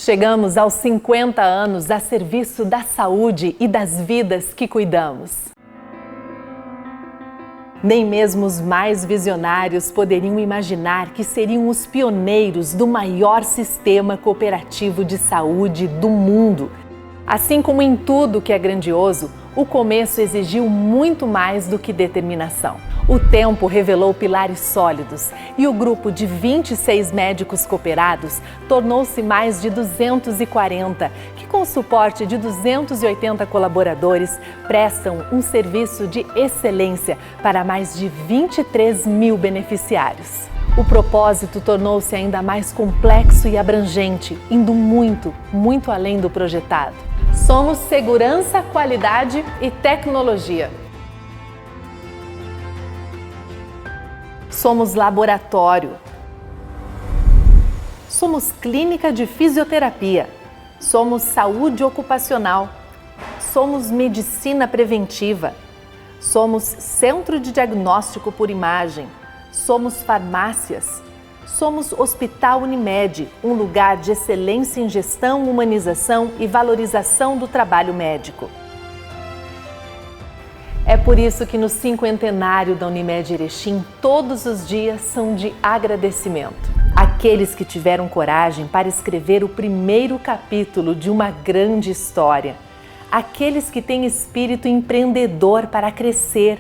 Chegamos aos 50 anos a serviço da saúde e das vidas que cuidamos. Nem mesmo os mais visionários poderiam imaginar que seriam os pioneiros do maior sistema cooperativo de saúde do mundo. Assim como em tudo que é grandioso, o começo exigiu muito mais do que determinação. O tempo revelou pilares sólidos e o grupo de 26 médicos cooperados tornou-se mais de 240, que com o suporte de 280 colaboradores prestam um serviço de excelência para mais de 23 mil beneficiários. O propósito tornou-se ainda mais complexo e abrangente, indo muito, muito além do projetado. Somos segurança, qualidade e tecnologia. Somos laboratório. Somos clínica de fisioterapia. Somos saúde ocupacional. Somos medicina preventiva. Somos centro de diagnóstico por imagem. Somos farmácias. Somos Hospital Unimed, um lugar de excelência em gestão, humanização e valorização do trabalho médico. É por isso que no cinquentenário da Unimed Erechim, todos os dias são de agradecimento. Aqueles que tiveram coragem para escrever o primeiro capítulo de uma grande história. Aqueles que têm espírito empreendedor para crescer.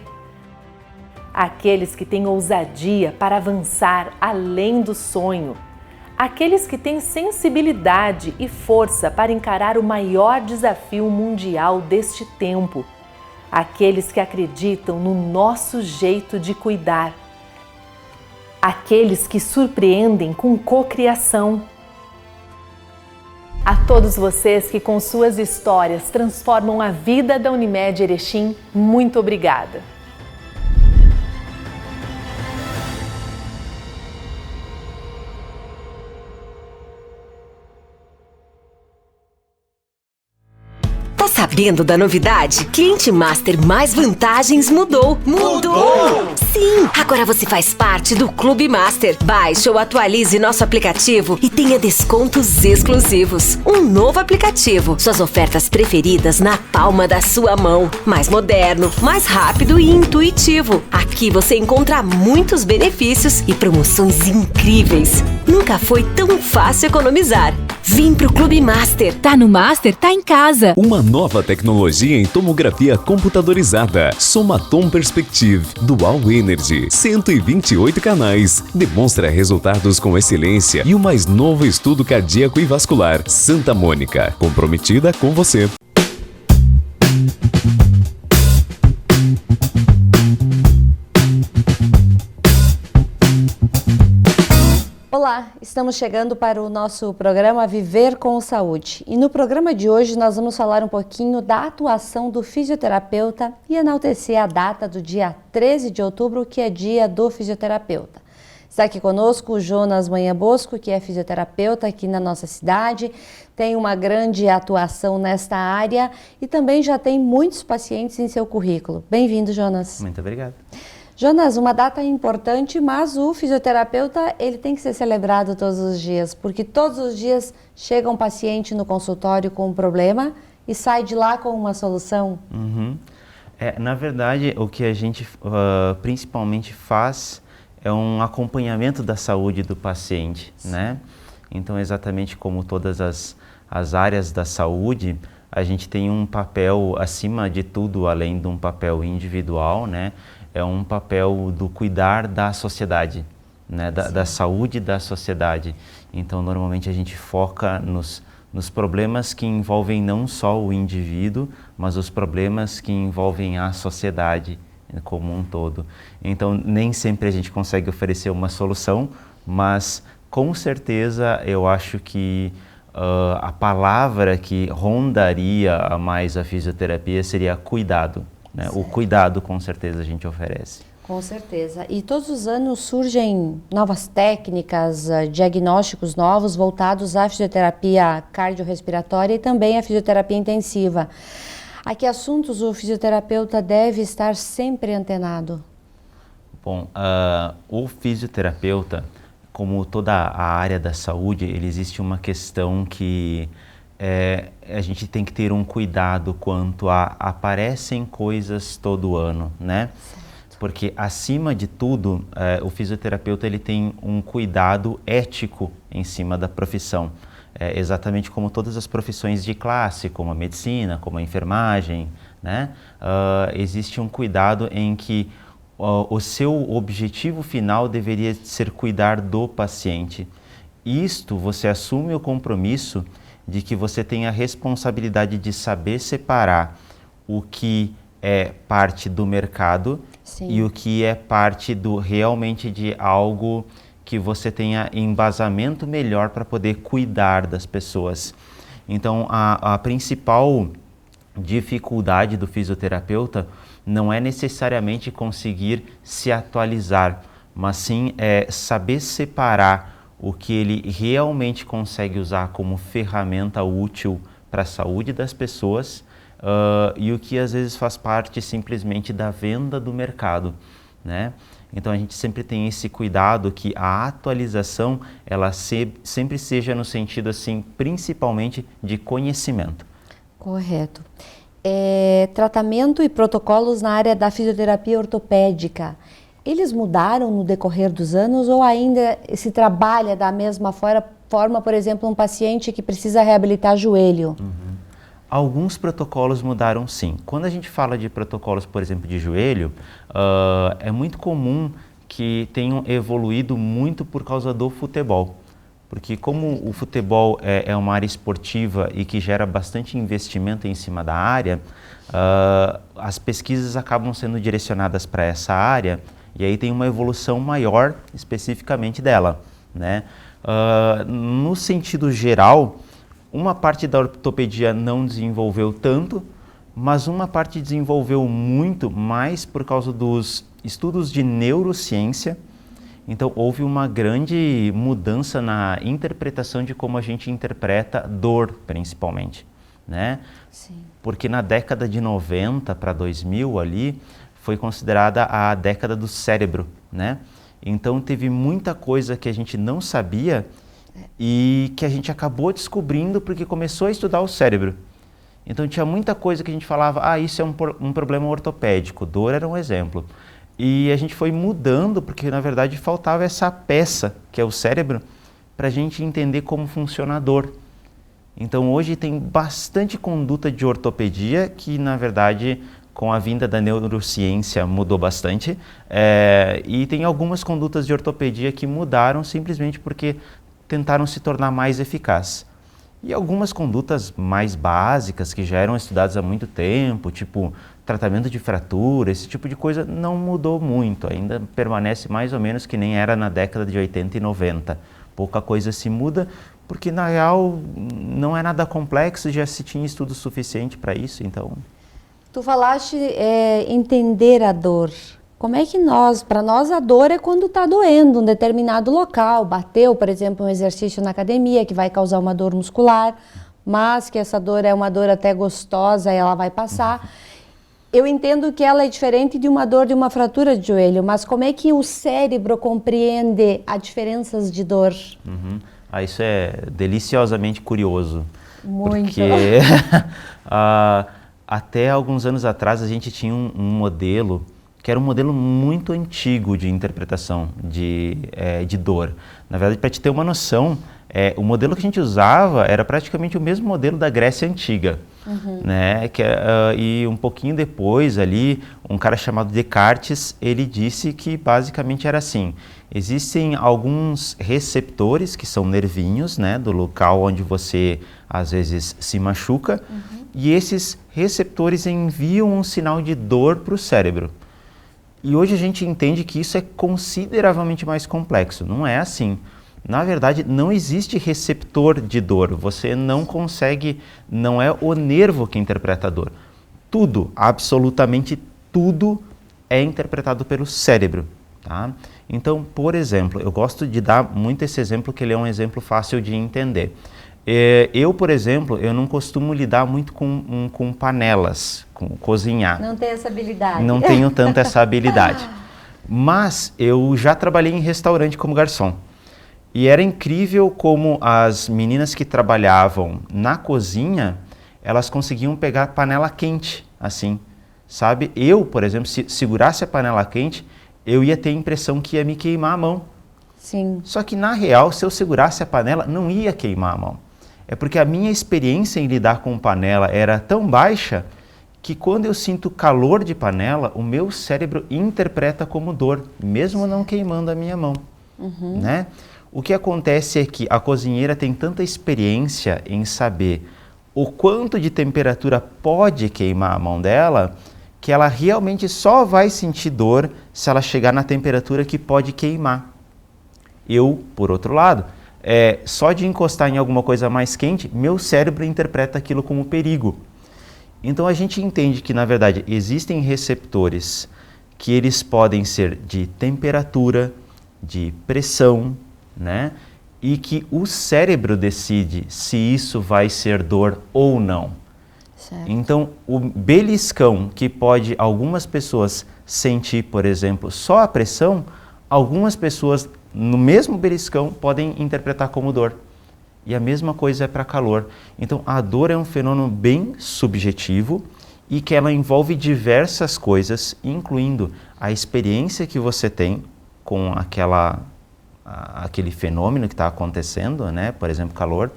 Aqueles que têm ousadia para avançar além do sonho. Aqueles que têm sensibilidade e força para encarar o maior desafio mundial deste tempo. Aqueles que acreditam no nosso jeito de cuidar. Aqueles que surpreendem com cocriação. A todos vocês que com suas histórias transformam a vida da Unimed Erechim, muito obrigada. Sabendo da novidade? Cliente Master mais vantagens mudou. Mudou! Sim! Agora você faz parte do Clube Master. Baixe ou atualize nosso aplicativo e tenha descontos exclusivos. Um novo aplicativo. Suas ofertas preferidas na palma da sua mão. Mais moderno, mais rápido e intuitivo. Aqui você encontra muitos benefícios e promoções incríveis. Nunca foi tão fácil economizar. Vem pro Clube Master. Tá no Master, tá em casa. Uma nova tecnologia em tomografia computadorizada. Somatom Perspective Dual Energy. 128 canais. Demonstra resultados com excelência e o mais novo estudo cardíaco e vascular. Santa Mônica. Comprometida com você. Olá, estamos chegando para o nosso programa Viver com Saúde. E no programa de hoje nós vamos falar um pouquinho da atuação do fisioterapeuta e enaltecer a data do dia 13 de outubro, que é dia do fisioterapeuta. Está aqui conosco o Jonas Manha Bosco, que é fisioterapeuta aqui na nossa cidade, tem uma grande atuação nesta área e também já tem muitos pacientes em seu currículo. Bem-vindo, Jonas. Muito obrigado. Jonas, uma data importante, mas o fisioterapeuta ele tem que ser celebrado todos os dias, porque todos os dias chega um paciente no consultório com um problema e sai de lá com uma solução. Na verdade, o que a gente principalmente faz é um acompanhamento da saúde do paciente, né? Então, exatamente como todas as áreas da saúde, a gente tem um papel, acima de tudo, além de um papel individual, né? É um papel do cuidar da sociedade, né? Da saúde da sociedade. Então, normalmente a gente foca nos problemas que envolvem não só o indivíduo, mas os problemas que envolvem a sociedade como um todo. Então, nem sempre a gente consegue oferecer uma solução, mas com certeza eu acho que a palavra que rondaria mais a fisioterapia seria cuidado. Né? O cuidado, com certeza, a gente oferece. Com certeza. E todos os anos surgem novas técnicas, diagnósticos novos voltados à fisioterapia cardiorrespiratória e também à fisioterapia intensiva. A que assuntos o fisioterapeuta deve estar sempre antenado? Bom, o fisioterapeuta, como toda a área da saúde, existe uma questão que a gente tem que ter um cuidado quanto a aparecem coisas todo ano, né? Certo. Porque acima de tudo, o fisioterapeuta ele tem um cuidado ético em cima da profissão. Exatamente como todas as profissões de classe, como a medicina, como a enfermagem, né? Existe um cuidado em que o seu objetivo final deveria ser cuidar do paciente. Isto, você assume o compromisso de que você tem a responsabilidade de saber separar o que é parte do mercado e o que é parte realmente de algo que você tenha embasamento melhor para poder cuidar das pessoas. Então, a principal dificuldade do fisioterapeuta não é necessariamente conseguir se atualizar, mas sim saber separar o que ele realmente consegue usar como ferramenta útil para a saúde das pessoas e o que às vezes faz parte simplesmente da venda do mercado, né? Então a gente sempre tem esse cuidado que a atualização ela sempre seja no sentido assim, principalmente de conhecimento. Correto. Tratamento e protocolos na área da fisioterapia ortopédica, eles mudaram no decorrer dos anos ou ainda se trabalha da mesma forma, por exemplo, um paciente que precisa reabilitar joelho? Alguns protocolos mudaram sim. Quando a gente fala de protocolos, por exemplo, de joelho, é muito comum que tenham evoluído muito por causa do futebol. Porque como o futebol é uma área esportiva e que gera bastante investimento em cima da área, as pesquisas acabam sendo direcionadas para essa área e aí tem uma evolução maior especificamente dela, né? No sentido geral, uma parte da ortopedia não desenvolveu tanto, mas uma parte desenvolveu muito mais por causa dos estudos de neurociência. Então, houve uma grande mudança na interpretação de como a gente interpreta dor, principalmente, né? Sim. Porque na década de 90 para 2000 ali, foi considerada a década do cérebro, né? Então, teve muita coisa que a gente não sabia e que a gente acabou descobrindo porque começou a estudar o cérebro. Então, tinha muita coisa que a gente falava, isso é um problema ortopédico, dor era um exemplo. E a gente foi mudando porque, na verdade, faltava essa peça, que é o cérebro, para a gente entender como funciona a dor. Então, hoje tem bastante conduta de ortopedia que, na verdade, com a vinda da neurociência mudou bastante. E tem algumas condutas de ortopedia que mudaram simplesmente porque tentaram se tornar mais eficazes. E algumas condutas mais básicas, que já eram estudadas há muito tempo, tipo tratamento de fratura, esse tipo de coisa, não mudou muito. Ainda permanece mais ou menos que nem era na década de 80 e 90. Pouca coisa se muda, porque na real não é nada complexo, já se tinha estudo suficiente para isso, então... Tu falaste entender a dor. Como é que para nós a dor é quando está doendo um determinado local, bateu, por exemplo, um exercício na academia que vai causar uma dor muscular, mas que essa dor é uma dor até gostosa e ela vai passar. Eu entendo que ela é diferente de uma dor de uma fratura de joelho, mas como é que o cérebro compreende as diferenças de dor? Isso é deliciosamente curioso. Muito. Porque até alguns anos atrás a gente tinha um modelo que era um modelo muito antigo de interpretação de dor. Na verdade, para te ter uma noção, o modelo que a gente usava era praticamente o mesmo modelo da Grécia Antiga. Né? E um pouquinho depois ali, um cara chamado Descartes, ele disse que basicamente era assim, existem alguns receptores que são nervinhos, né, do local onde você às vezes se machuca, e esses receptores enviam um sinal de dor para o cérebro. E hoje a gente entende que isso é consideravelmente mais complexo, não é assim. Na verdade, não existe receptor de dor, você não consegue, não é o nervo que interpreta a dor. Tudo, absolutamente tudo é interpretado pelo cérebro, tá? Então, por exemplo, eu gosto de dar muito esse exemplo, que ele é um exemplo fácil de entender. Eu, por exemplo, eu não costumo lidar muito com panelas, com cozinhar. Não tem essa habilidade. Não tenho tanta essa habilidade. Mas eu já trabalhei em restaurante como garçom. E era incrível como as meninas que trabalhavam na cozinha, elas conseguiam pegar panela quente, assim, sabe? Eu, por exemplo, se segurasse a panela quente, eu ia ter a impressão que ia me queimar a mão. Sim. Só que, na real, se eu segurasse a panela, não ia queimar a mão. É porque a minha experiência em lidar com panela era tão baixa que quando eu sinto calor de panela, o meu cérebro interpreta como dor, mesmo não queimando a minha mão, né? O que acontece é que a cozinheira tem tanta experiência em saber o quanto de temperatura pode queimar a mão dela, que ela realmente só vai sentir dor se ela chegar na temperatura que pode queimar. Eu, por outro lado, só de encostar em alguma coisa mais quente, meu cérebro interpreta aquilo como perigo. Então a gente entende que, na verdade, existem receptores que eles podem ser de temperatura, de pressão, né? E que o cérebro decide se isso vai ser dor ou não. Certo. Então, o beliscão que pode algumas pessoas sentir, por exemplo, só a pressão, algumas pessoas no mesmo beliscão podem interpretar como dor. E a mesma coisa é para calor. Então, a dor é um fenômeno bem subjetivo e que ela envolve diversas coisas, incluindo a experiência que você tem com aquele fenômeno que está acontecendo, né? Por exemplo, calor,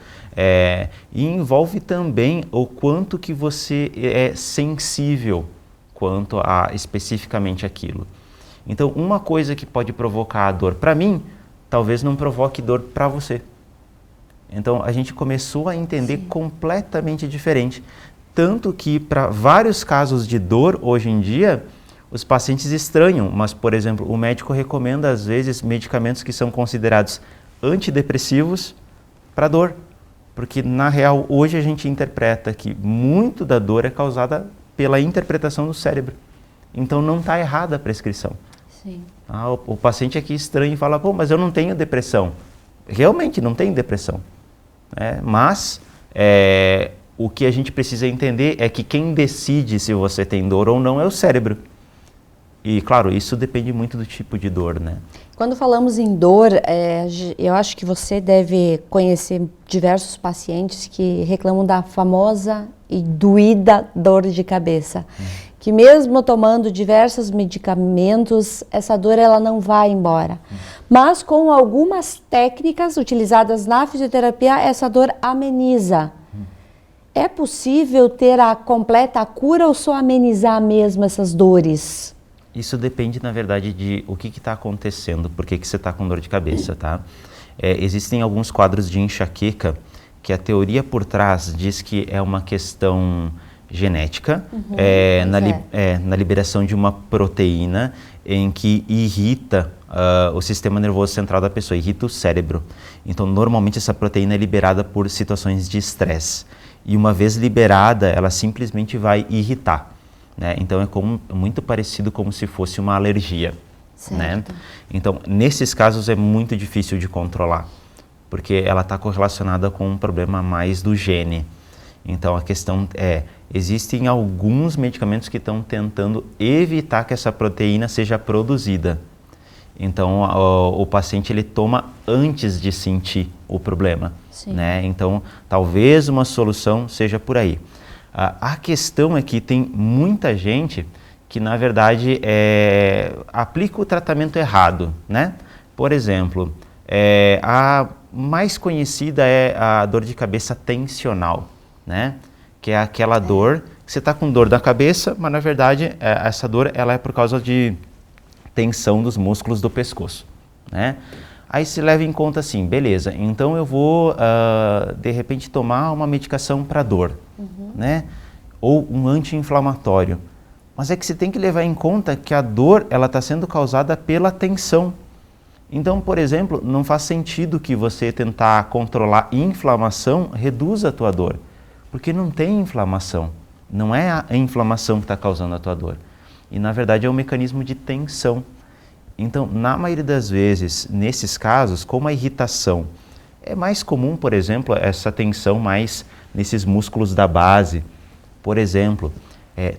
e envolve também o quanto que você é sensível quanto a especificamente aquilo. Então, uma coisa que pode provocar a dor para mim, talvez não provoque dor para você. Então, a gente começou a entender completamente diferente. Tanto que, para vários casos de dor, hoje em dia, os pacientes estranham, mas, por exemplo, o médico recomenda, às vezes, medicamentos que são considerados antidepressivos para dor. Porque, na real, hoje a gente interpreta que muito da dor é causada pela interpretação do cérebro. Então, não está errada a prescrição. Sim. O paciente aqui estranha e fala, pô, mas eu não tenho depressão. Realmente não tem depressão. Mas o que a gente precisa entender é que quem decide se você tem dor ou não é o cérebro. E, claro, isso depende muito do tipo de dor, né? Quando falamos em dor, eu acho que você deve conhecer diversos pacientes que reclamam da famosa e doída dor de cabeça. Que mesmo tomando diversos medicamentos, essa dor ela não vai embora. Mas com algumas técnicas utilizadas na fisioterapia, essa dor ameniza. É possível ter a completa cura ou só amenizar mesmo essas dores? Isso depende, na verdade, de o que está acontecendo, por que você está com dor de cabeça, tá? Existem alguns quadros de enxaqueca que a teoria por trás diz que é uma questão genética, na liberação de uma proteína em que irrita o sistema nervoso central da pessoa, irrita o cérebro. Então, normalmente essa proteína é liberada por situações de estresse. E uma vez liberada, ela simplesmente vai irritar. Né? Então, é muito parecido como se fosse uma alergia. Né? Então, nesses casos é muito difícil de controlar, porque ela está correlacionada com um problema mais do gene. Então, a questão existem alguns medicamentos que estão tentando evitar que essa proteína seja produzida. Então, o paciente ele toma antes de sentir o problema. Né? Então, talvez uma solução seja por aí. A questão é que tem muita gente que, na verdade, aplica o tratamento errado, né? Por exemplo, a mais conhecida é a dor de cabeça tensional, né? Que é aquela dor que você está com dor da cabeça, mas, na verdade, essa dor ela é por causa de tensão dos músculos do pescoço, né? Aí se leva em conta assim, beleza, então eu vou, de repente, tomar uma medicação para dor, né? Ou um anti-inflamatório. Mas é que você tem que levar em conta que a dor ela está sendo causada pela tensão. Então, por exemplo, não faz sentido que você tentar controlar inflamação reduza a tua dor, porque não tem inflamação. Não é a inflamação que está causando a tua dor. E, na verdade, é um mecanismo de tensão. Então, na maioria das vezes, nesses casos, como a irritação é mais comum, por exemplo, essa tensão mais nesses músculos da base. Por exemplo,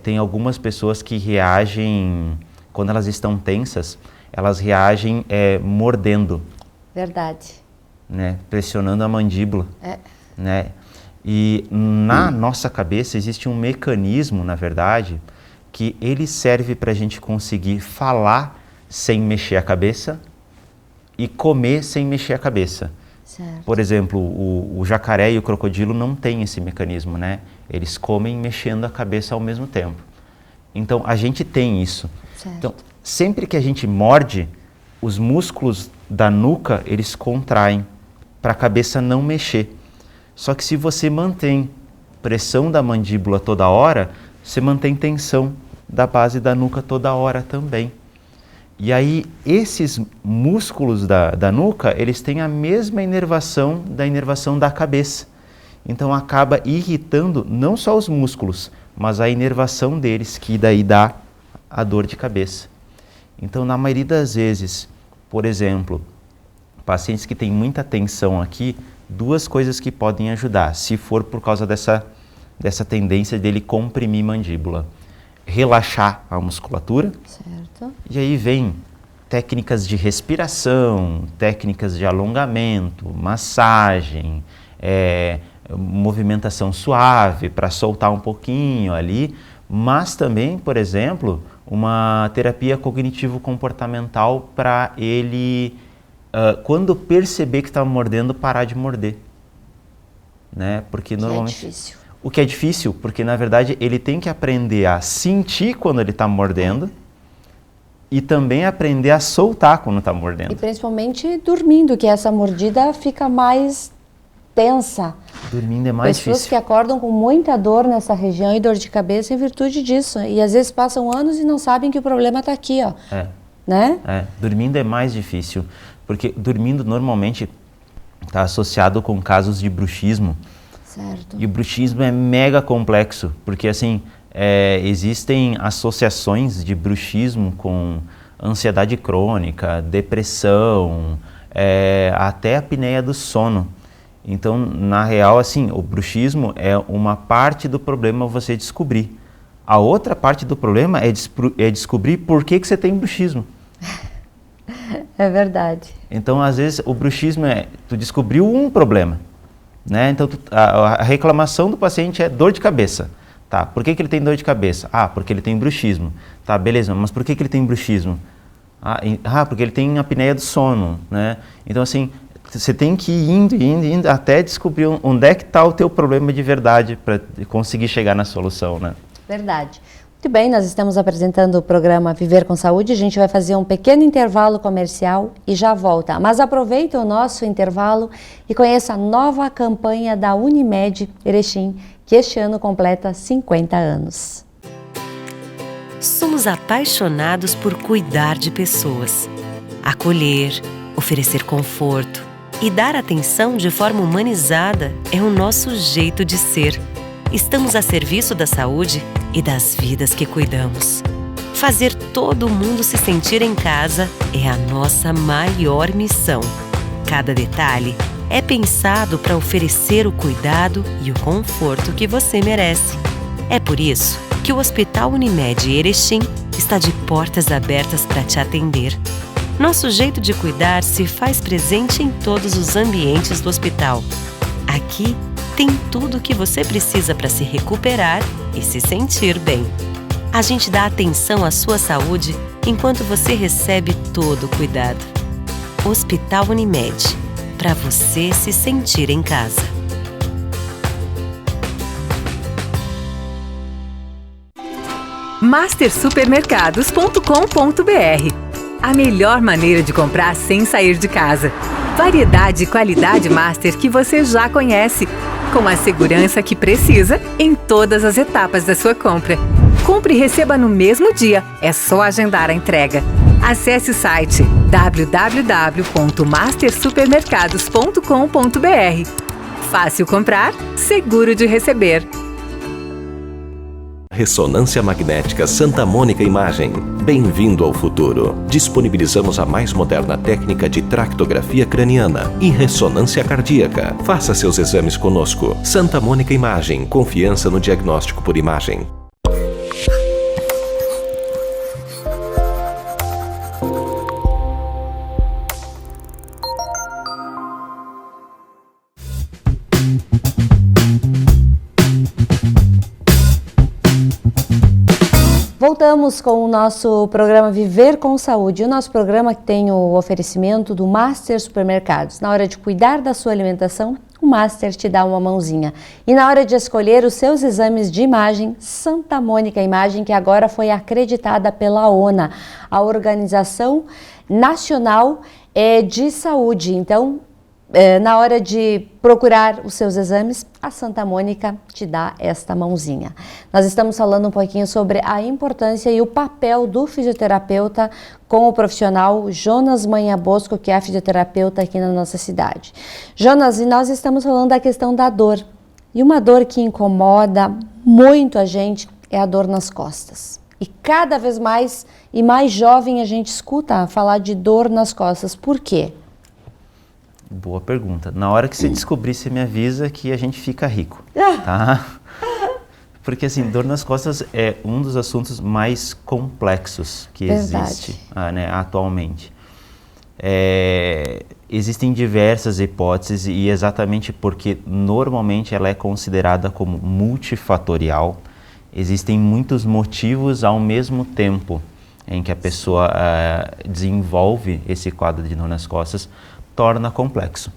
tem algumas pessoas que reagem, quando elas estão tensas, elas reagem mordendo. Verdade. né? Pressionando a mandíbula, né? E na nossa cabeça existe um mecanismo, na verdade, que ele serve para a gente conseguir falar sem mexer a cabeça e comer sem mexer a cabeça. Certo. Por exemplo, o jacaré e o crocodilo não têm esse mecanismo, né? Eles comem mexendo a cabeça ao mesmo tempo. Então, a gente tem isso. Certo. Então, sempre que a gente morde, os músculos da nuca, eles contraem para a cabeça não mexer. Só que se você mantém pressão da mandíbula toda hora, você mantém tensão da base da nuca toda hora também. E aí, esses músculos da nuca, eles têm a mesma inervação da cabeça. Então, acaba irritando não só os músculos, mas a inervação deles, que daí dá a dor de cabeça. Então, na maioria das vezes, por exemplo, pacientes que têm muita tensão aqui, duas coisas que podem ajudar, se for por causa dessa tendência dele comprimir mandíbula. Relaxar a musculatura. Certo. E aí vem técnicas de respiração, técnicas de alongamento, massagem, movimentação suave para soltar um pouquinho ali, mas também, por exemplo, uma terapia cognitivo-comportamental para ele, quando perceber que está mordendo, parar de morder. Né? Porque normalmente... É difícil. O que é difícil, porque na verdade ele tem que aprender a sentir quando ele está mordendo e também aprender a soltar quando está mordendo. E principalmente dormindo, que essa mordida fica mais tensa. Dormindo é mais Pessoas difícil. que acordam com muita dor nessa região e dor de cabeça em virtude disso. E às vezes passam anos e não sabem que o problema está aqui, ó. Né? Dormindo é mais difícil, porque dormindo normalmente está associado com casos de bruxismo. Certo. E o bruxismo é mega complexo, porque assim, existem associações de bruxismo com ansiedade crônica, depressão, até a apneia do sono. Então, na real, assim, o bruxismo é uma parte do problema você descobrir. A outra parte do problema é descobrir por que você tem bruxismo. É verdade. Então, às vezes, o bruxismo tu descobriu um problema. Né? Então, a reclamação do paciente é dor de cabeça. Tá, por que ele tem dor de cabeça? Porque ele tem bruxismo. Tá, beleza, mas por que ele tem bruxismo? Porque ele tem apneia do sono. Né? Então, assim, você tem que ir indo até descobrir onde é que está o teu problema de verdade para conseguir chegar na solução. Né? Verdade. Muito bem, nós estamos apresentando o programa Viver com Saúde. A gente vai fazer um pequeno intervalo comercial e já volta. Mas aproveita o nosso intervalo e conheça a nova campanha da Unimed Erechim, que este ano completa 50 anos. Somos apaixonados por cuidar de pessoas, acolher, oferecer conforto e dar atenção de forma humanizada é o nosso jeito de ser. Estamos a serviço da saúde e das vidas que cuidamos. Fazer todo mundo se sentir em casa é a nossa maior missão. Cada detalhe é pensado para oferecer o cuidado e o conforto que você merece. É por isso que o Hospital Unimed Erechim está de portas abertas para te atender. Nosso jeito de cuidar se faz presente em todos os ambientes do hospital. Aqui tem tudo o que você precisa para se recuperar e se sentir bem. A gente dá atenção à sua saúde enquanto você recebe todo o cuidado. Hospital Unimed, para você se sentir em casa. mastersupermercados.com.br. A melhor maneira de comprar sem sair de casa. Variedade e qualidade Master que você já conhece, com a segurança que precisa em todas as etapas da sua compra. Compre e receba no mesmo dia, é só agendar a entrega. Acesse o site www.mastersupermercados.com.br. Fácil comprar, seguro de receber. Ressonância Magnética Santa Mônica Imagem. Bem-vindo ao futuro. Disponibilizamos a mais moderna técnica de tractografia craniana e ressonância cardíaca. Faça seus exames conosco. Santa Mônica Imagem. Confiança no diagnóstico por imagem. voltamos com o nosso programa Viver com Saúde. O nosso programa que tem o oferecimento do Master Supermercados. Na hora de cuidar da sua alimentação, o Master te dá uma mãozinha. E na hora de escolher os seus exames de imagem, Santa Mônica Imagem, que agora foi acreditada pela ONA, a Organização Nacional de Saúde. Então, na hora de procurar os seus exames, a Santa Mônica te dá esta mãozinha. Nós estamos falando um pouquinho sobre a importância e o papel do fisioterapeuta com o profissional Jonas Manha Bosco, que é fisioterapeuta aqui na nossa cidade. Jonas, e nós estamos falando da questão da dor. E uma dor que incomoda muito a gente é a dor nas costas. E cada vez mais e mais jovem a gente escuta falar de dor nas costas. Por quê? Boa pergunta. Na hora que você descobrir, você me avisa que a gente fica rico, tá? Porque assim, dor nas costas é um dos assuntos mais complexos que existe, né, atualmente. Existem diversas hipóteses e exatamente porque normalmente ela é considerada como multifatorial, existem muitos motivos ao mesmo tempo em que a pessoa desenvolve esse quadro de dor nas costas, torna complexo.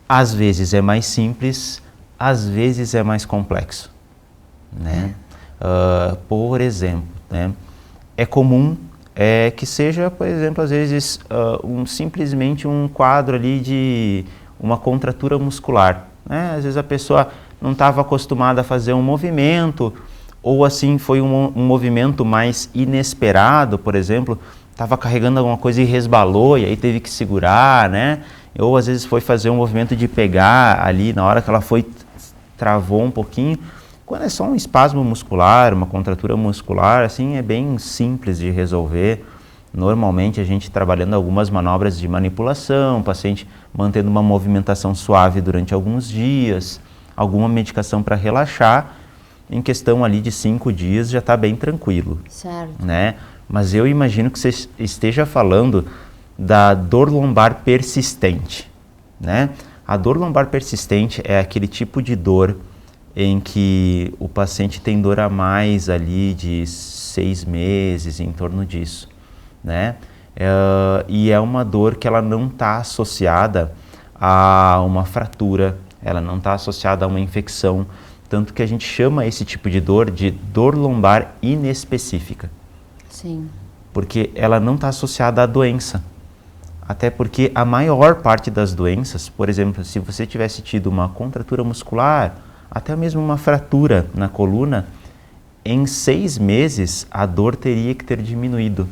Às vezes é mais simples, às vezes é mais complexo, né? Por exemplo, né, é comum que seja, por exemplo, às vezes simplesmente um quadro ali de uma contratura muscular, né? Às vezes a pessoa não estava acostumada a fazer um movimento, ou assim foi um movimento mais inesperado, por exemplo, estava carregando alguma coisa e resbalou e aí teve que segurar, né? Ou às vezes foi fazer um movimento de pegar ali, na hora que ela foi, travou um pouquinho. Quando é só um espasmo muscular, uma contratura muscular, assim, é bem simples de resolver. Normalmente a gente trabalhando algumas manobras de manipulação, o paciente mantendo uma movimentação suave durante alguns dias, alguma medicação para relaxar, em questão ali de 5 dias já está bem tranquilo. Certo. Né? Mas eu imagino que você esteja falando da dor lombar persistente, né? A dor lombar persistente é aquele tipo de dor em que o paciente tem dor a mais ali de 6 meses, em torno disso, né? E é uma dor que ela não está associada a uma fratura, ela não está associada a uma infecção, tanto que a gente chama esse tipo de dor lombar inespecífica. Sim. Porque ela não está associada à doença. Até porque a maior parte das doenças, por exemplo, se você tivesse tido uma contratura muscular, até mesmo uma fratura na coluna, em 6 meses a dor teria que ter diminuído.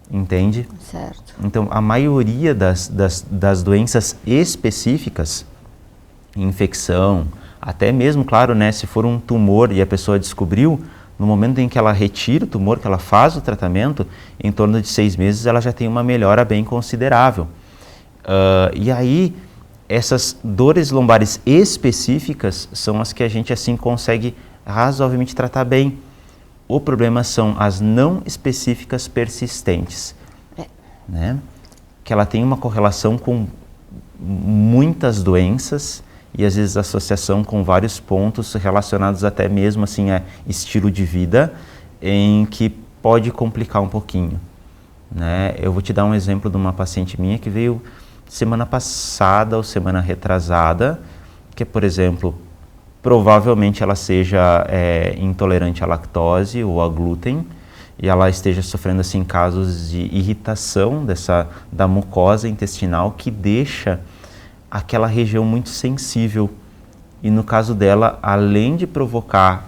Entende? Certo. Então, a maioria das doenças específicas, infecção, até mesmo, claro, né, se for um tumor e a pessoa descobriu, no momento em que ela retira o tumor, que ela faz o tratamento, em torno de 6 meses ela já tem uma melhora bem considerável. E aí, essas dores lombares específicas são as que a gente assim consegue razoavelmente tratar bem. O problema são as não específicas persistentes, né? Que ela tem uma correlação com muitas doenças e às vezes associação com vários pontos relacionados até mesmo assim a estilo de vida, em que pode complicar um pouquinho, né? Eu vou te dar um exemplo de uma paciente minha que veio semana passada ou semana retrasada, que por exemplo, provavelmente ela seja intolerante à lactose ou a glúten, e ela esteja sofrendo assim casos de irritação da mucosa intestinal que deixa aquela região muito sensível. E no caso dela, além de provocar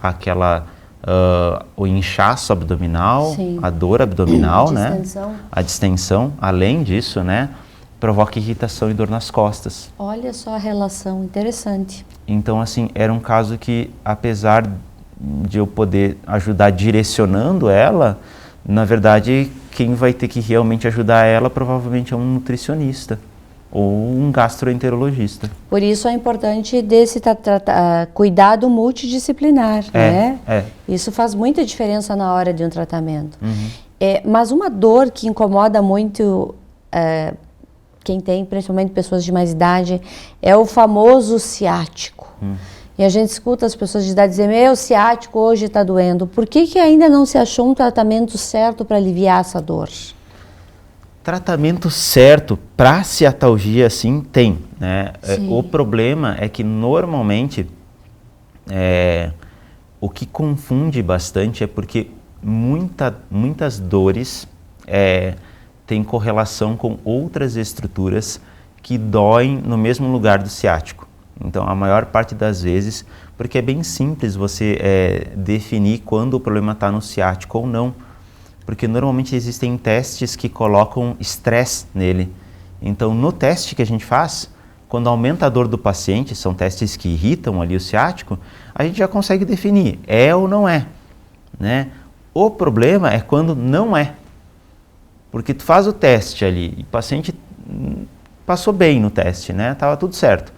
o inchaço abdominal, sim, a dor abdominal, né? A distensão, além disso, né? Provoca irritação e dor nas costas. Olha só a relação, interessante. Então, assim, era um caso que, apesar de eu poder ajudar direcionando ela, na verdade, quem vai ter que realmente ajudar ela provavelmente é um nutricionista ou um gastroenterologista. Por isso é importante desse cuidado multidisciplinar, né? Isso faz muita diferença na hora de um tratamento. Uhum. Mas uma dor que incomoda muito quem tem, principalmente pessoas de mais idade, é o famoso ciático. E a gente escuta as pessoas de idade dizer, meu ciático hoje está doendo. Por que ainda não se achou um tratamento certo para aliviar essa dor? Tratamento certo para ciatalgia, sim, tem, né? O problema é que normalmente o que confunde bastante é porque muitas dores têm correlação com outras estruturas que doem no mesmo lugar do ciático. Então, a maior parte das vezes, porque é bem simples você definir quando o problema está no ciático ou não, porque normalmente existem testes que colocam estresse nele. Então, no teste que a gente faz, quando aumenta a dor do paciente, são testes que irritam ali o ciático, a gente já consegue definir, é ou não é, né? O problema é quando não é, porque tu faz o teste ali e o paciente passou bem no teste, né? Tava tudo certo.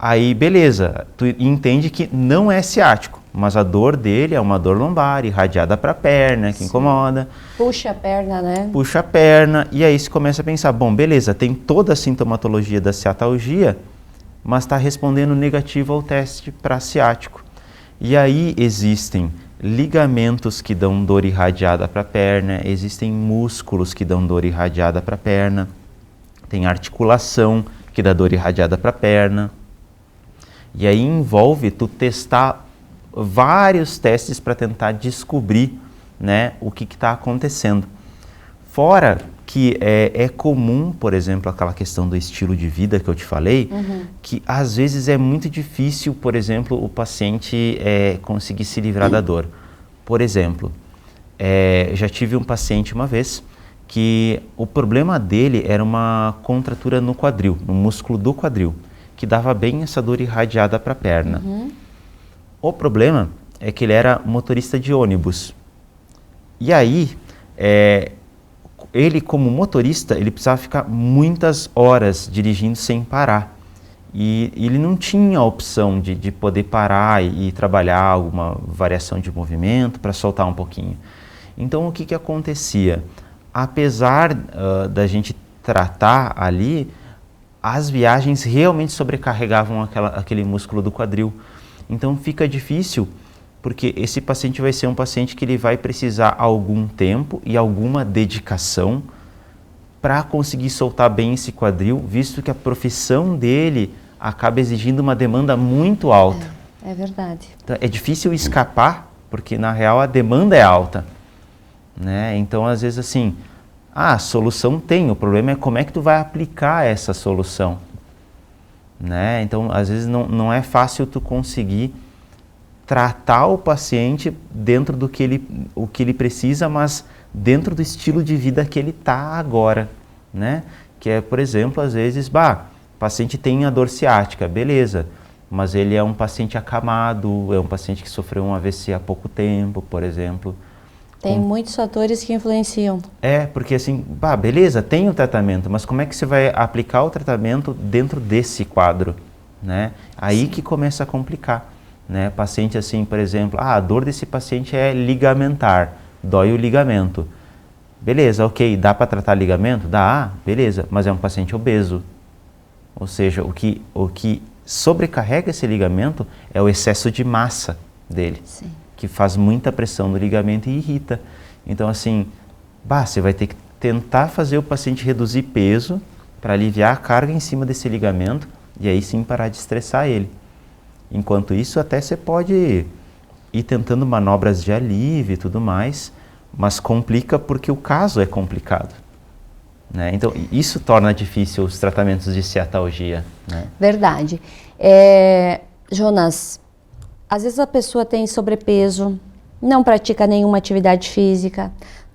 Aí, beleza, tu entende que não é ciático, mas a dor dele é uma dor lombar, irradiada para a perna, que incomoda. Puxa a perna, né? Puxa a perna, e aí você começa a pensar, bom, beleza, tem toda a sintomatologia da ciatalgia, mas está respondendo negativo ao teste para ciático. E aí existem ligamentos que dão dor irradiada para a perna, existem músculos que dão dor irradiada para a perna, tem articulação que dá dor irradiada para a perna. E aí envolve tu testar vários testes para tentar descobrir, né, o que está acontecendo. Fora que é comum, por exemplo, aquela questão do estilo de vida que eu te falei, que às vezes é muito difícil, por exemplo, o paciente conseguir se livrar da dor. Por exemplo, já tive um paciente uma vez que o problema dele era uma contratura no quadril, no músculo do quadril, que dava bem essa dor irradiada para a perna. O problema é que ele era motorista de ônibus. E aí, ele como motorista, ele precisava ficar muitas horas dirigindo sem parar. E ele não tinha a opção de poder parar e trabalhar alguma variação de movimento para soltar um pouquinho. Então, o que acontecia? Apesar da gente tratar ali, as viagens realmente sobrecarregavam aquele músculo do quadril. Então fica difícil, porque esse paciente vai ser um paciente que ele vai precisar algum tempo e alguma dedicação para conseguir soltar bem esse quadril, visto que a profissão dele acaba exigindo uma demanda muito alta. É verdade. Então, é difícil escapar, porque na real a demanda é alta, né? Então às vezes assim, a solução tem, o problema é como é que tu vai aplicar essa solução, né? Então, às vezes não é fácil tu conseguir tratar o paciente dentro do que ele precisa, mas dentro do estilo de vida que ele está agora, né? Que é, por exemplo, às vezes, o paciente tem a dor ciática, beleza, mas ele é um paciente acamado, é um paciente que sofreu um AVC há pouco tempo, por exemplo. Tem muitos fatores que influenciam. Porque assim, beleza, tem o tratamento, mas como é que você vai aplicar o tratamento dentro desse quadro, né? Aí que começa a complicar, né? Paciente assim, por exemplo, a dor desse paciente é ligamentar, dói o ligamento. Beleza, ok, dá para tratar ligamento? Dá, beleza, mas é um paciente obeso. Ou seja, o que sobrecarrega esse ligamento é o excesso de massa dele. Sim. Que faz muita pressão no ligamento e irrita. Então, assim, você vai ter que tentar fazer o paciente reduzir peso para aliviar a carga em cima desse ligamento e aí sim parar de estressar ele. Enquanto isso, até você pode ir tentando manobras de alívio e tudo mais, mas complica porque o caso é complicado, né? Então, isso torna difícil os tratamentos de ciatalgia, né? Verdade. Jonas, às vezes a pessoa tem sobrepeso, não pratica nenhuma atividade física,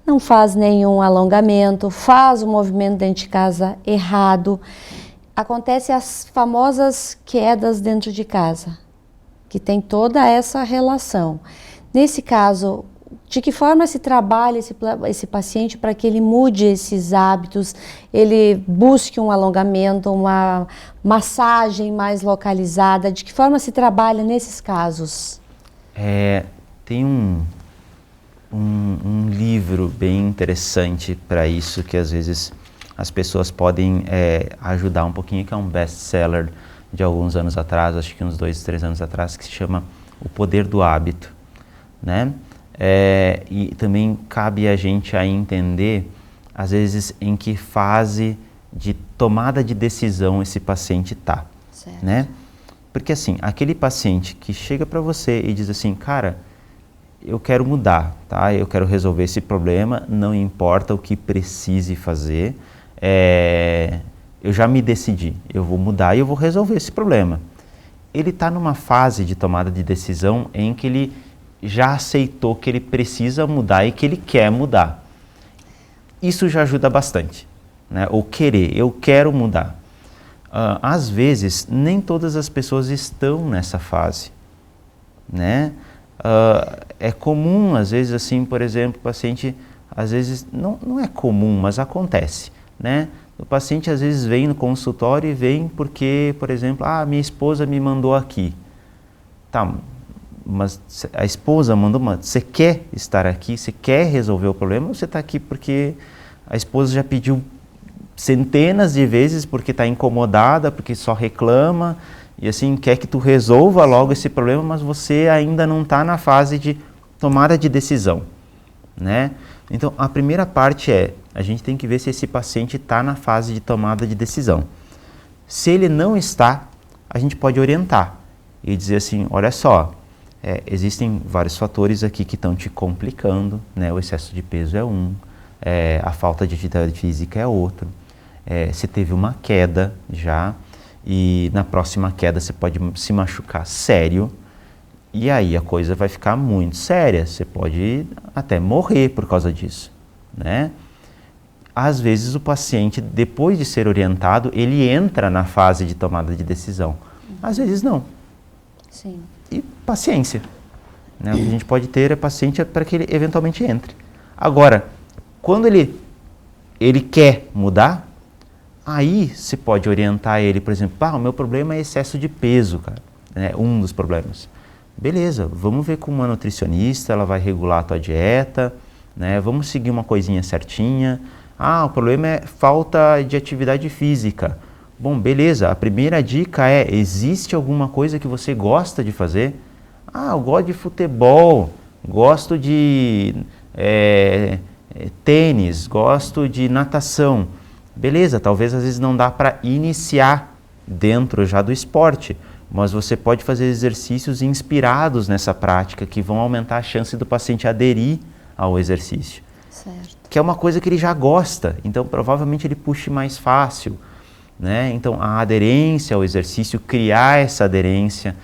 não faz nenhum alongamento, faz o movimento dentro de casa errado. Acontece as famosas quedas dentro de casa, que tem toda essa relação. Nesse caso, de que forma se trabalha esse paciente para que ele mude esses hábitos, ele busque um alongamento, uma massagem mais localizada? De que forma se trabalha nesses casos? Tem um livro bem interessante para isso, que às vezes as pessoas podem ajudar um pouquinho, que é um best-seller de alguns anos atrás, acho que uns 2, 3 anos atrás, que se chama O Poder do Hábito, né? E também cabe a gente a entender, às vezes, em que fase de tomada de decisão esse paciente está, né? Porque assim, aquele paciente que chega para você e diz assim, cara, eu quero mudar, tá? Eu quero resolver esse problema, não importa o que precise fazer, eu já me decidi, eu vou mudar e eu vou resolver esse problema. Ele está numa fase de tomada de decisão em que ele já aceitou que ele precisa mudar e que ele quer mudar. Isso já ajuda bastante, né? O querer, eu quero mudar. Às vezes, nem todas as pessoas estão nessa fase, né? É comum, às vezes, assim, por exemplo, o paciente, às vezes, não é comum, mas acontece, né? O paciente, às vezes, vem no consultório e vem porque, por exemplo, minha esposa me mandou aqui. Tá, mas a esposa mandou, mas você quer estar aqui, você quer resolver o problema, ou você está aqui porque a esposa já pediu centenas de vezes porque está incomodada, porque só reclama, e assim, quer que tu resolva logo esse problema, mas você ainda não está na fase de tomada de decisão, né? Então, a primeira parte a gente tem que ver se esse paciente está na fase de tomada de decisão. Se ele não está, a gente pode orientar e dizer assim, olha só, existem vários fatores aqui que estão te complicando, né? O excesso de peso é um, a falta de atividade física é outro, você teve uma queda já, e na próxima queda você pode se machucar sério, e aí a coisa vai ficar muito séria, você pode até morrer por causa disso, né? Às vezes o paciente, depois de ser orientado, ele entra na fase de tomada de decisão, às vezes não. Sim. E paciência, né? O que a gente pode ter é paciência para que ele eventualmente entre. Agora, quando ele quer mudar, aí você pode orientar ele, por exemplo, o meu problema é excesso de peso, cara, né? Um dos problemas. Beleza, vamos ver com uma nutricionista, ela vai regular a tua dieta, né? Vamos seguir uma coisinha certinha. O problema é falta de atividade física. Bom, beleza, a primeira dica existe alguma coisa que você gosta de fazer? Eu gosto de futebol, gosto de tênis, gosto de natação. Beleza, talvez às vezes não dá para iniciar dentro já do esporte, mas você pode fazer exercícios inspirados nessa prática que vão aumentar a chance do paciente aderir ao exercício. Certo. Que é uma coisa que ele já gosta, então provavelmente ele puxe mais fácil, né? Então a aderência ao exercício, criar essa aderência,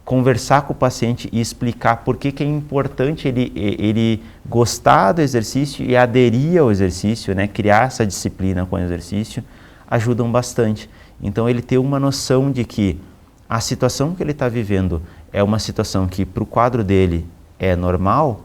conversar com o paciente e explicar por que é importante ele gostar do exercício e aderir ao exercício, né? Criar essa disciplina com o exercício, ajudam bastante. Então ele ter uma noção de que a situação que ele está vivendo é uma situação que para o quadro dele é normal,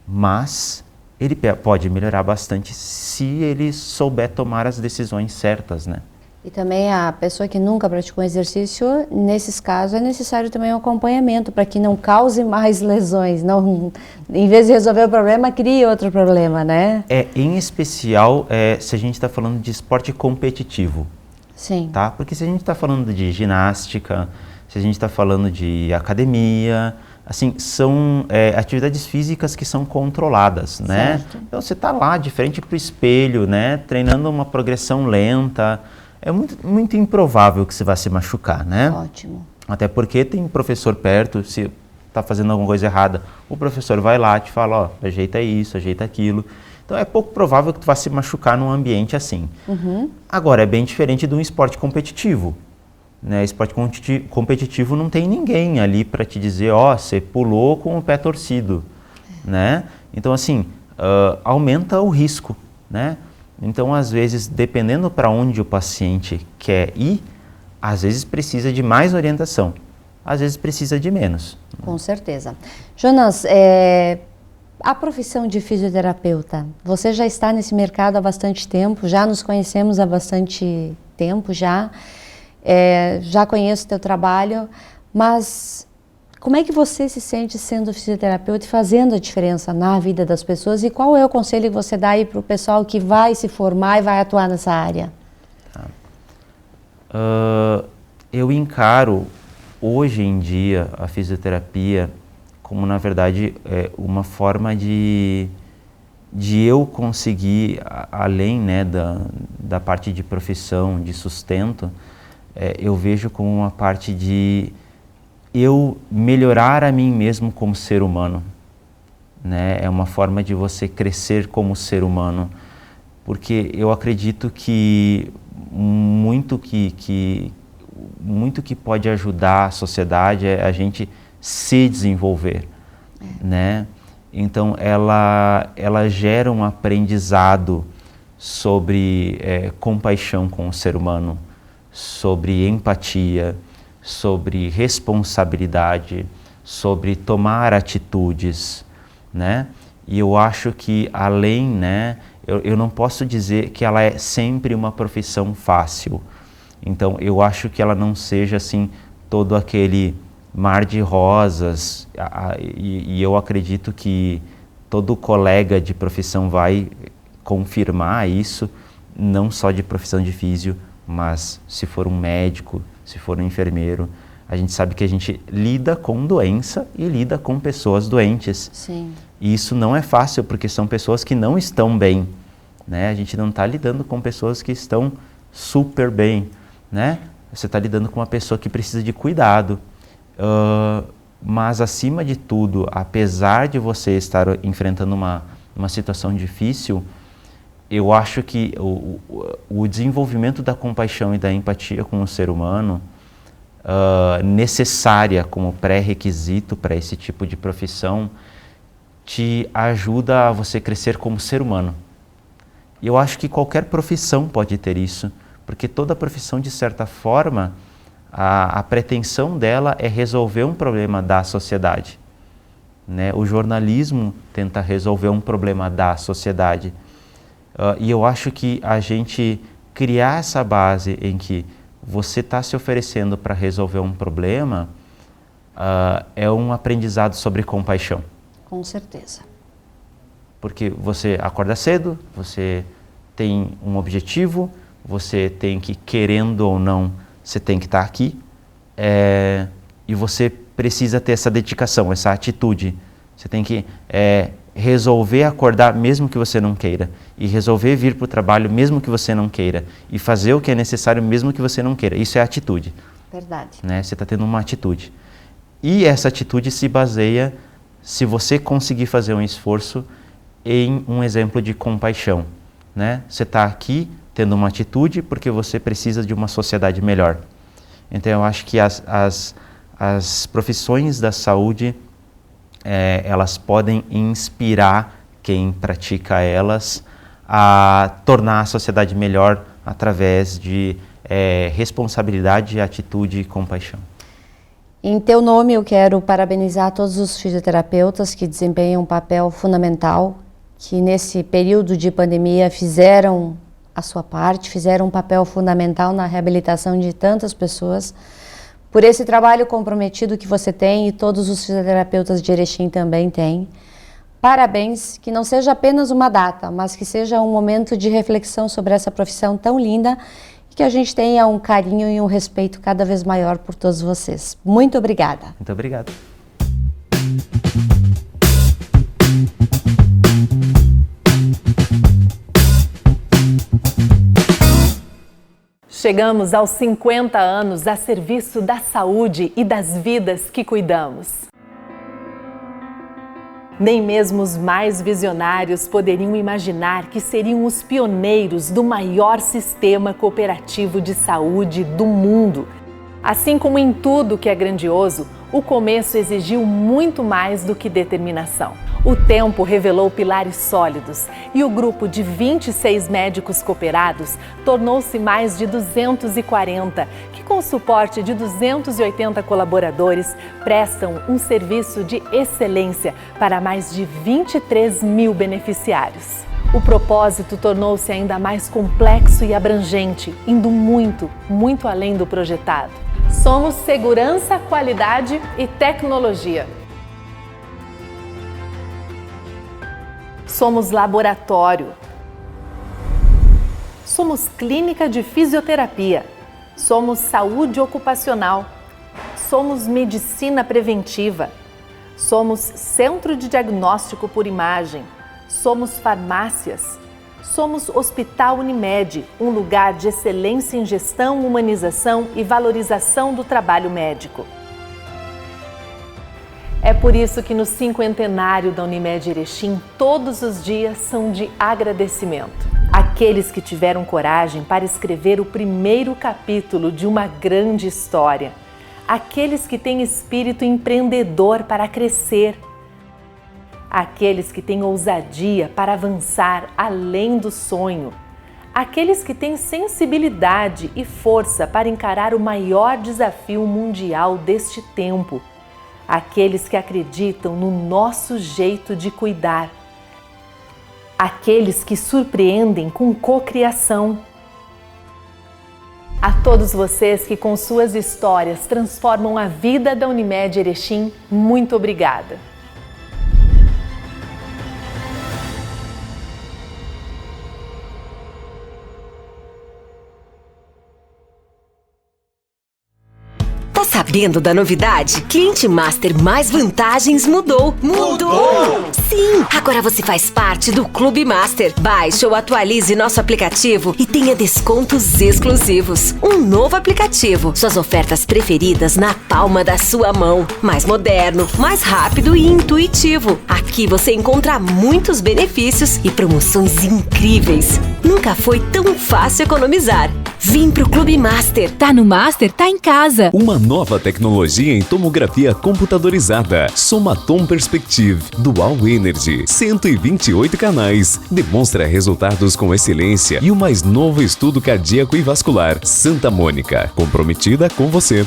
mas ele pode melhorar bastante se ele souber tomar as decisões certas, né? E também a pessoa que nunca praticou exercício, nesses casos é necessário também um acompanhamento para que não cause mais lesões, não, em vez de resolver o problema, crie outro problema, né? Em especial se a gente está falando de esporte competitivo. Sim. Tá? Porque se a gente está falando de ginástica, se a gente está falando de academia, assim, são atividades físicas que são controladas, né? Certo. Então você está lá de frente para o espelho, né? Treinando uma progressão lenta. É muito improvável que você vá se machucar, né? Ótimo. Até porque tem um professor perto, se está fazendo alguma coisa errada, o professor vai lá e te fala, ajeita isso, ajeita aquilo. Então é pouco provável que tu vá se machucar num ambiente assim. Uhum. Agora, é bem diferente de um esporte competitivo, né? Esporte competitivo não tem ninguém ali para te dizer, você pulou com o pé torcido, né? Então assim, aumenta o risco, né? Então, às vezes, dependendo para onde o paciente quer ir, às vezes precisa de mais orientação, às vezes precisa de menos. Com certeza. Jonas, a profissão de fisioterapeuta, você já está nesse mercado há bastante tempo, já nos conhecemos há bastante tempo já conheço o teu trabalho, mas como é que você se sente sendo fisioterapeuta e fazendo a diferença na vida das pessoas e qual é o conselho que você dá aí para o pessoal que vai se formar e vai atuar nessa área? eu encaro hoje em dia a fisioterapia como, na verdade, uma forma de eu conseguir, além, né, da parte de profissão, de sustento, eu vejo como uma parte de eu melhorar a mim mesmo como ser humano, né? É uma forma de você crescer como ser humano, porque eu acredito que muito que pode ajudar a sociedade é a gente se desenvolver, né? Então ela gera um aprendizado sobre compaixão com o ser humano, sobre empatia, sobre responsabilidade, sobre tomar atitudes, né? E eu acho que além, né, eu não posso dizer que ela é sempre uma profissão fácil. Então eu acho que ela não seja assim todo aquele mar de rosas, e eu acredito que todo colega de profissão vai confirmar isso, não só de profissão de físio, mas se for um médico, se for um enfermeiro, a gente sabe que a gente lida com doença e lida com pessoas doentes. Sim. E isso não é fácil, porque são pessoas que não estão bem, né? A gente não está lidando com pessoas que estão super bem, né? Você está lidando com uma pessoa que precisa de cuidado. Mas, acima de tudo, apesar de você estar enfrentando uma situação difícil, eu acho que o desenvolvimento da compaixão e da empatia com o ser humano, necessária como pré-requisito para esse tipo de profissão, te ajuda a você crescer como ser humano. E eu acho que qualquer profissão pode ter isso, porque toda profissão, de certa forma, a pretensão dela é resolver um problema da sociedade, né? O jornalismo tenta resolver um problema da sociedade. E eu acho que a gente criar essa base em que você está se oferecendo para resolver um problema é um aprendizado sobre compaixão. Com certeza. Porque você acorda cedo, você tem um objetivo, você tem que, querendo ou não, você tem que estar aqui, e você precisa ter essa dedicação, essa atitude. Você tem que resolver acordar mesmo que você não queira, e resolver vir para o trabalho mesmo que você não queira, e fazer o que é necessário mesmo que você não queira. Isso é atitude. Verdade. Né? Você está tendo uma atitude. E essa atitude se baseia, se você conseguir fazer um esforço, em um exemplo de compaixão, né? Você está aqui tendo uma atitude porque você precisa de uma sociedade melhor. Então eu acho que as profissões da saúde, elas podem inspirar quem pratica elas a tornar a sociedade melhor através de responsabilidade, atitude e compaixão. Em teu nome, eu quero parabenizar todos os fisioterapeutas que desempenham um papel fundamental, que nesse período de pandemia fizeram a sua parte, fizeram um papel fundamental na reabilitação de tantas pessoas, por esse trabalho comprometido que você tem e todos os fisioterapeutas de Erechim também têm. Parabéns, que não seja apenas uma data, mas que seja um momento de reflexão sobre essa profissão tão linda e que a gente tenha um carinho e um respeito cada vez maior por todos vocês. Muito obrigada. Muito obrigado. Chegamos aos 50 anos a serviço da saúde e das vidas que cuidamos. Nem mesmo os mais visionários poderiam imaginar que seriam os pioneiros do maior sistema cooperativo de saúde do mundo. Assim como em tudo que é grandioso, o começo exigiu muito mais do que determinação. O tempo revelou pilares sólidos e o grupo de 26 médicos cooperados tornou-se mais de 240, que com o suporte de 280 colaboradores prestam um serviço de excelência para mais de 23 mil beneficiários. O propósito tornou-se ainda mais complexo e abrangente, indo muito, muito além do projetado. Somos segurança, qualidade e tecnologia. Somos laboratório. Somos clínica de fisioterapia. Somos saúde ocupacional. Somos medicina preventiva. Somos centro de diagnóstico por imagem. Somos farmácias. Somos Hospital Unimed, um lugar de excelência em gestão, humanização e valorização do trabalho médico. É por isso que no 50º da Unimed Erechim, todos os dias são de agradecimento. Aqueles que tiveram coragem para escrever o primeiro capítulo de uma grande história. Aqueles que têm espírito empreendedor para crescer. Aqueles que têm ousadia para avançar além do sonho. Aqueles que têm sensibilidade e força para encarar o maior desafio mundial deste tempo. Aqueles que acreditam no nosso jeito de cuidar. Aqueles que surpreendem com cocriação. A todos vocês que com suas histórias transformam a vida da Unimed Erechim, muito obrigada. Tá sabendo da novidade? Cliente Master mais vantagens mudou. Mudou! Sim! Agora você faz parte do Clube Master. Baixe ou atualize nosso aplicativo e tenha descontos exclusivos. Um novo aplicativo. Suas ofertas preferidas na palma da sua mão. Mais moderno, mais rápido e intuitivo. Aqui você encontra muitos benefícios e promoções incríveis. Nunca foi tão fácil economizar. Vem pro Clube Master. Tá no Master, tá em casa. Uma nova tecnologia em tomografia computadorizada. Somatom Perspective Dual Energy. 128 canais. Demonstra resultados com excelência e o mais novo estudo cardíaco e vascular. Santa Mônica. Comprometida com você.